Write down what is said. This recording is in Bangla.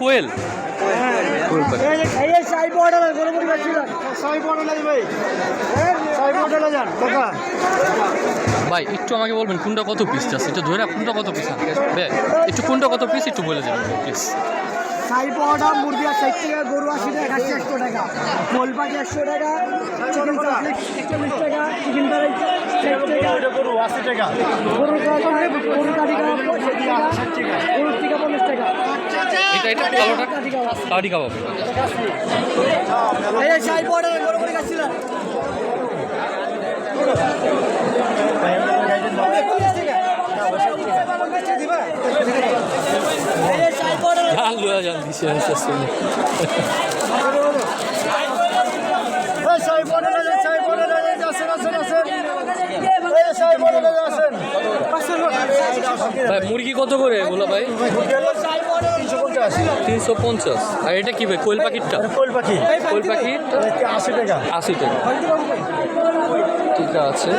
কোয়েল কোয়েল পাখি। ভাই একটু আমাকে বলবেন কোনটা কত পিস আছে, এটা ধরে কোনটা কত পিস আছে একটু কোনটা কত পিস একটু বলে দেবেন প্লিজ। সাই পাওয়াটা মুরগি 60 টাকা, গরু 80 টাকা, খাসি 100 টাকা, কোল পাখি 100 টাকা, চিকেন চাপলেট 40 টাকা, চিকেন ফ্রাই 60 টাকা, গরু 80 টাকা, গরু কাটি 50 টাকা, গরুর টিকা 50 টাকা। এটা কালোটা কারি কাবাব। এই সাই পাওয়াটা গরু করে খাচ্ছিলাম। জান লয়া জান দিছে আছে ভাই। মুরগি কত করে বলো ভাই? 350। আর এটা কি ভাই কোয়েল পাখিটা? কোয়েল পাখি 80 টাকা। 80 টাকা ঠিক আছে।